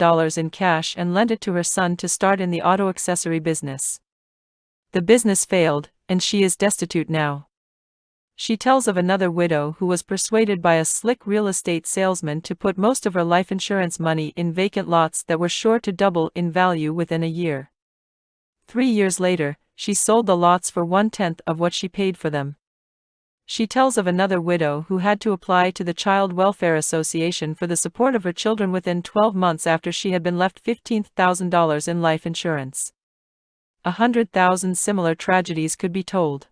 $1,000 in cash and lent it to her son to start in the auto accessory business. The business failed, and she is destitute now. She tells of another widow who was persuaded by a slick real estate salesman to put most of her life insurance money in vacant lots that were sure to double in value within a year. 3 years later, she sold the lots for 1/10 of what she paid for them. She tells of another widow who had to apply to the Child Welfare Association for the support of her children within 12 months after she had been left $15,000 in life insurance. 100,000 similar tragedies could be told.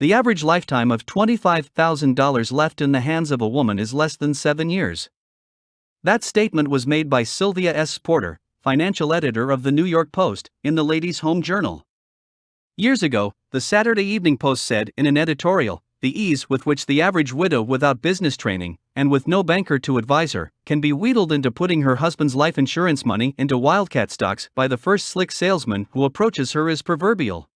The average lifetime of $25,000 left in the hands of a woman is less than 7 years. That statement was made by Sylvia S. Porter, financial editor of the New York Post, in the Ladies' Home Journal. Years ago, the Saturday Evening Post said in an editorial, "The ease with which the average widow without business training, and with no banker to advise her, can be wheedled into putting her husband's life insurance money into wildcat stocks by the first slick salesman who approaches her is proverbial."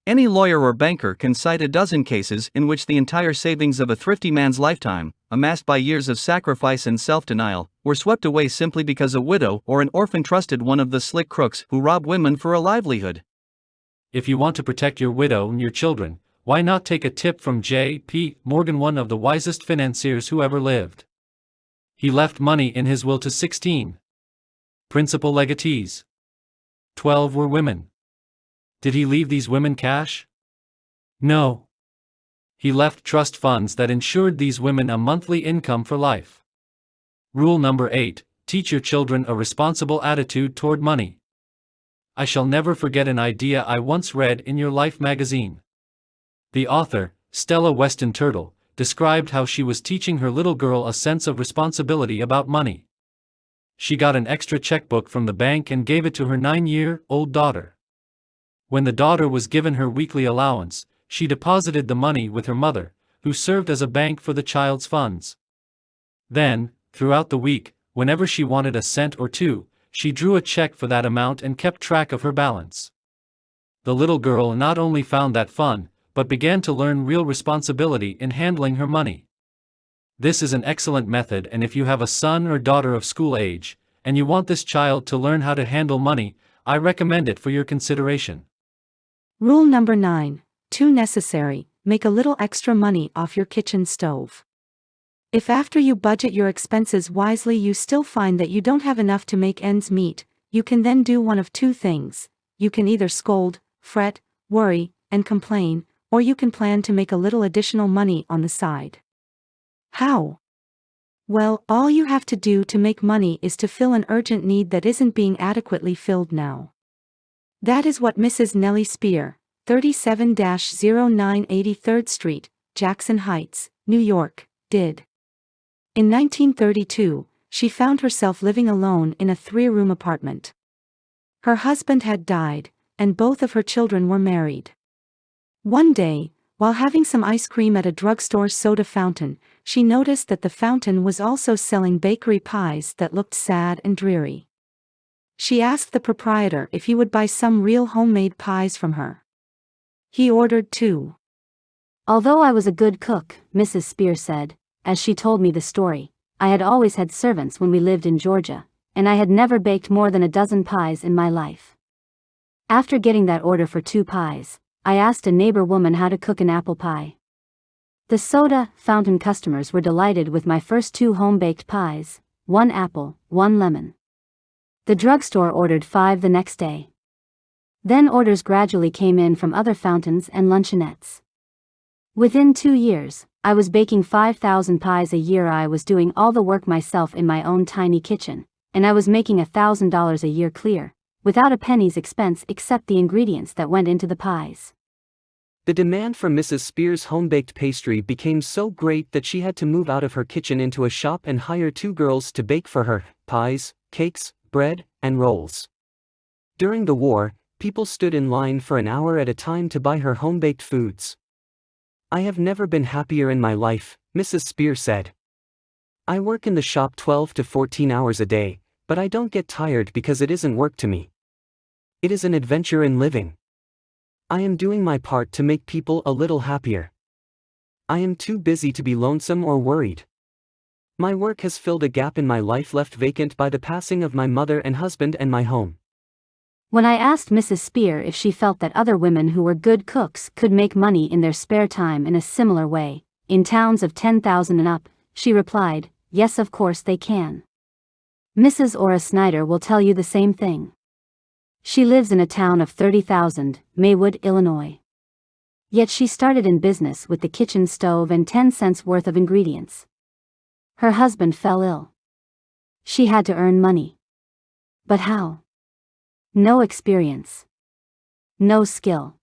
Any lawyer or banker can cite a dozen cases in which the entire savings of a thrifty man's lifetime, amassed by years of sacrifice and self-denial, were swept away simply because a widow or an orphan trusted one of the slick crooks who rob women for a livelihood. If you want to protect your widow and your children, why not take a tip from J.P. Morgan, one of the wisest financiers who ever lived? He left money in his will to 16 principal legatees. 12 were women. Did he leave these women cash? No. He left trust funds that ensured these women a monthly income for life. Rule number 8, teach your children a responsible attitude toward money. I shall never forget an idea I once read in Your Life magazine. The author, Stella Weston Turtle, described how she was teaching her little girl a sense of responsibility about money. She got an extra checkbook from the bank and gave it to her 9-year-old daughter. When the daughter was given her weekly allowance, she deposited the money with her mother, who served as a bank for the child's funds. Then, throughout the week, whenever she wanted a cent or two, she drew a check for that amount and kept track of her balance. The little girl not only found that fun, but began to learn real responsibility in handling her money. This is an excellent method, and if you have a son or daughter of school age, and you want this child to learn how to handle money, I recommend it for your consideration. Rule number 9, too necessary, make a little extra money off your kitchen stove. If after you budget your expenses wisely you still find that you don't have enough to make ends meet, you can then do one of two things. You can either scold, fret, worry, and complain, or you can plan to make a little additional money on the side. How? Well, all you have to do to make money is to fill an urgent need that isn't being adequately filled now. That is what Mrs. Nellie Spear, 37-0980 3rd Street, Jackson Heights, New York, did. In 1932, she found herself living alone in a 3-room apartment. Her husband had died, and both of her children were married. One day, while having some ice cream at a drugstore soda fountain, she noticed that the fountain was also selling bakery pies that looked sad and dreary. She asked the proprietor if he would buy some real homemade pies from her. He ordered 2. Although I was a good cook, Mrs. Spear said, as she told me the story, I had always had servants when we lived in Georgia, and I had never baked more than a dozen pies in my life. After getting that order for 2 pies, I asked a neighbor woman how to cook an apple pie. The soda fountain customers were delighted with my first 2 home-baked pies, 1 apple, 1 lemon. The drugstore ordered 5 the next day. Then orders gradually came in from other fountains and luncheonettes. Within 2 years, I was baking 5,000 pies a year. I was doing all the work myself in my own tiny kitchen, and I was making $1,000 a year clear, without a penny's expense except the ingredients that went into the pies. The demand for Mrs. Spear's home-baked pastry became so great that she had to move out of her kitchen into a shop and hire 2 girls to bake for her pies, cakes, bread, and rolls. During the war, people stood in line for an hour at a time to buy her home-baked foods. I have never been happier in my life, Mrs. Spear said. I work in the shop 12 to 14 hours a day, but I don't get tired because it isn't work to me. It is an adventure in living. I am doing my part to make people a little happier. I am too busy to be lonesome or worried. My work has filled a gap in my life left vacant by the passing of my mother and husband and my home. When I asked Mrs. Spear if she felt that other women who were good cooks could make money in their spare time in a similar way, in towns of 10,000 and up, she replied, "Yes, of course they can." Mrs. Ora Snyder will tell you the same thing. She lives in a town of 30,000, Maywood, Illinois. Yet she started in business with the kitchen stove and 10 cents worth of ingredients. Her husband fell ill. She had to earn money. But how? No experience. No skill.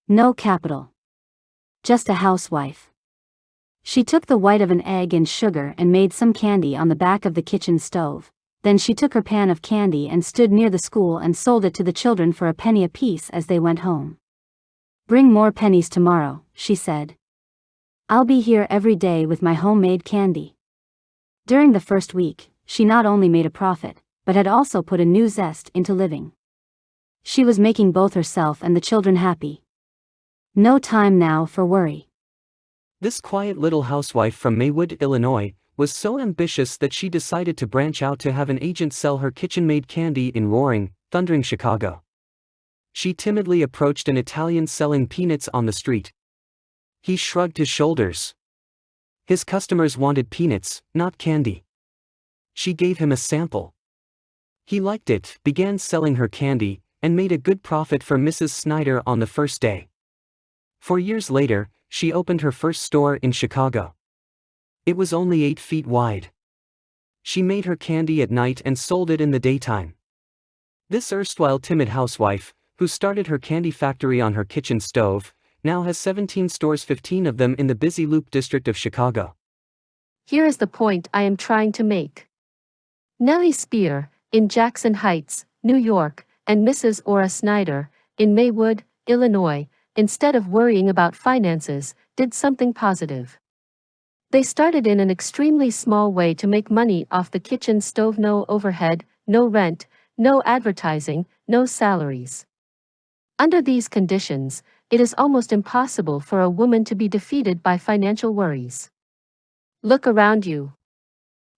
No capital. Just a housewife. She took the white of an egg and sugar and made some candy on the back of the kitchen stove. Then she took her pan of candy and stood near the school and sold it to the children for a penny apiece as they went home. "Bring more pennies tomorrow," she said. "I'll be here every day with my homemade candy." During the first week, she not only made a profit, but had also put a new zest into living. She was making both herself and the children happy. No time now for worry. This quiet little housewife from Maywood, Illinois, was so ambitious that she decided to branch out to have an agent sell her kitchen-made candy in roaring, thundering Chicago. She timidly approached an Italian selling peanuts on the street. He shrugged his shoulders. His customers wanted peanuts, not candy. She gave him a sample. He liked it, began selling her candy, and made a good profit for Mrs. Snyder on the first day. 4 years later, she opened her first store in Chicago. It was only 8 feet wide. She made her candy at night and sold it in the daytime. This erstwhile timid housewife, who started her candy factory on her kitchen stove, now has 17 stores, 15 of them in the busy Loop district of Chicago. Here is the point I am trying to make. Nellie Spear, in Jackson Heights, New York, and Mrs. Ora Snyder, in Maywood, Illinois, instead of worrying about finances, did something positive. They started in an extremely small way to make money off the kitchen stove. No overhead, no rent, no advertising, no salaries. Under these conditions, it is almost impossible for a woman to be defeated by financial worries. Look around you.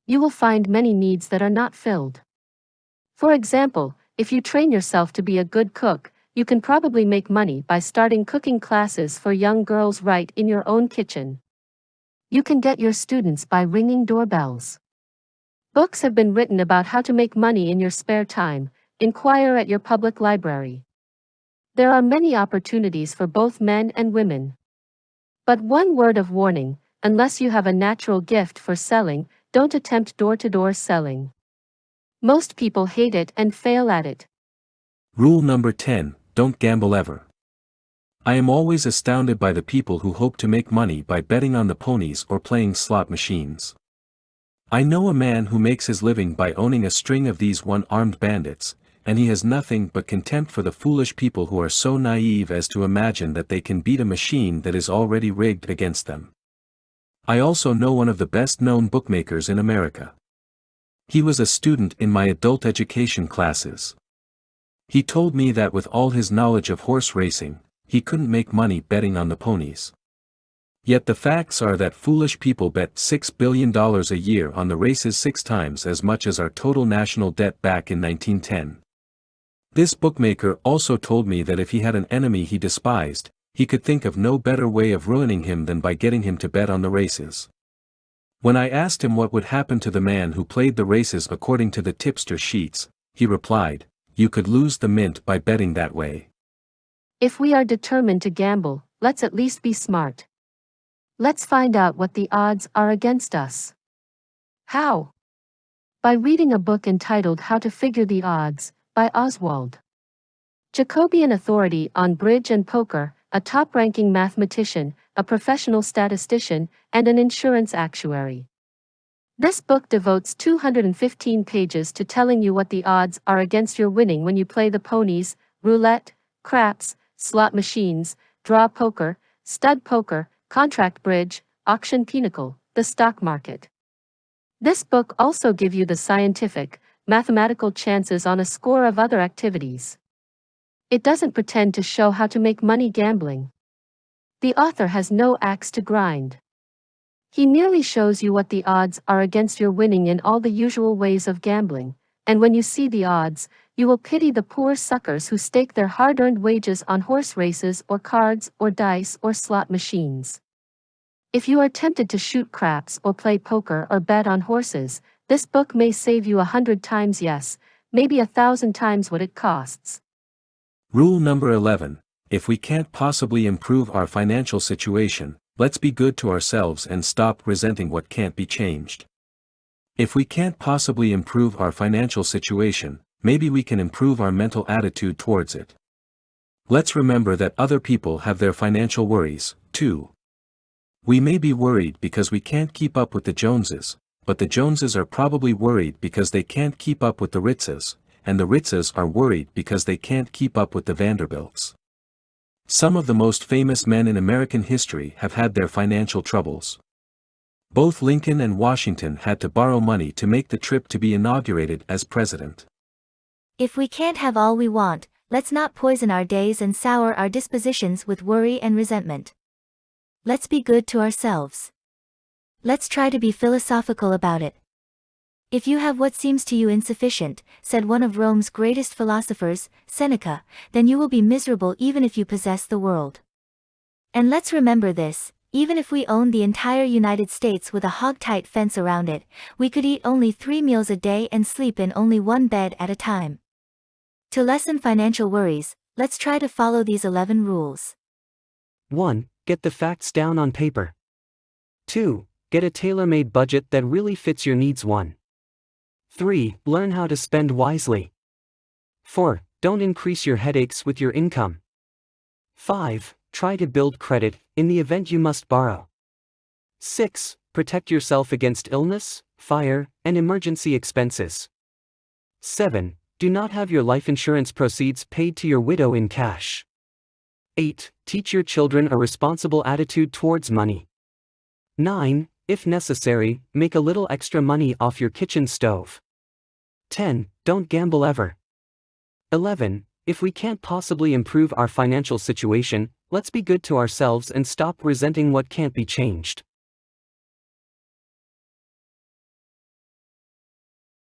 You will find many needs that are not filled. For example, if you train yourself to be a good cook, you can probably make money by starting cooking classes for young girls right in your own kitchen. You can get your students by ringing doorbells. Books have been written about how to make money in your spare time. Inquire at your public library. There are many opportunities for both men and women. But one word of warning: unless you have a natural gift for selling, don't attempt door-to-door selling. Most people hate it and fail at it. Rule number 10, don't gamble ever. I am always astounded by the people who hope to make money by betting on the ponies or playing slot machines. I know a man who makes his living by owning a string of these one-armed bandits, and he has nothing but contempt for the foolish people who are so naive as to imagine that they can beat a machine that is already rigged against them. I also know one of the best-known bookmakers in America. He was a student in my adult education classes. He told me that with all his knowledge of horse racing, he couldn't make money betting on the ponies. Yet the facts are that foolish people bet $6 billion a year on the races 6 times as much as our total national debt back in 1910. This bookmaker also told me that if he had an enemy he despised, he could think of no better way of ruining him than by getting him to bet on the races. When I asked him what would happen to the man who played the races according to the tipster sheets, he replied, "You could lose the mint by betting that way." If we are determined to gamble, let's at least be smart. Let's find out what the odds are against us. How? By reading a book entitled How to Figure the Odds, by Oswald Jacoby, an authority on bridge and poker, a top-ranking mathematician, a professional statistician, and an insurance actuary. This book devotes 215 pages to telling you what the odds are against your winning when you play the ponies, roulette, craps, slot machines, draw poker, stud poker, contract bridge, auction pinochle, the stock market. This book also gives you the scientific, mathematical chances on a score of other activities. It doesn't pretend to show how to make money gambling. The author has no axe to grind. He merely shows you what the odds are against your winning in all the usual ways of gambling, and when you see the odds, you will pity the poor suckers who stake their hard-earned wages on horse races or cards or dice or slot machines. If you are tempted to shoot craps or play poker or bet on horses, this book may save you 100 times yes, maybe 1,000 times what it costs. Rule number 11. If we can't possibly improve our financial situation, let's be good to ourselves and stop resenting what can't be changed. If we can't possibly improve our financial situation, maybe we can improve our mental attitude towards it. Let's remember that other people have their financial worries, too. We may be worried because we can't keep up with the Joneses, but the Joneses are probably worried because they can't keep up with the Ritzes, and the Ritzes are worried because they can't keep up with the Vanderbilts. Some of the most famous men in American history have had their financial troubles. Both Lincoln and Washington had to borrow money to make the trip to be inaugurated as president. If we can't have all we want, let's not poison our days and sour our dispositions with worry and resentment. Let's be good to ourselves. Let's try to be philosophical about it. If you have what seems to you insufficient, said one of Rome's greatest philosophers, Seneca, then you will be miserable even if you possess the world. And let's remember this, even if we owned the entire United States with a hog-tight fence around it, we could eat only 3 meals a day and sleep in only one bed at a time. To lessen financial worries, let's try to follow these 11 rules. 1. Get the facts down on paper. 2. Get a tailor-made budget that really fits your needs. 1. 3. Learn how to spend wisely. 4. Don't increase your headaches with your income. 5. Try to build credit, in the event you must borrow. 6. Protect yourself against illness, fire, and emergency expenses. 7. Do not have your life insurance proceeds paid to your widow in cash. 8. Teach your children a responsible attitude towards money. 9. If necessary, make a little extra money off your kitchen stove. 10. Don't gamble ever. 11. If we can't possibly improve our financial situation, let's be good to ourselves and stop resenting what can't be changed.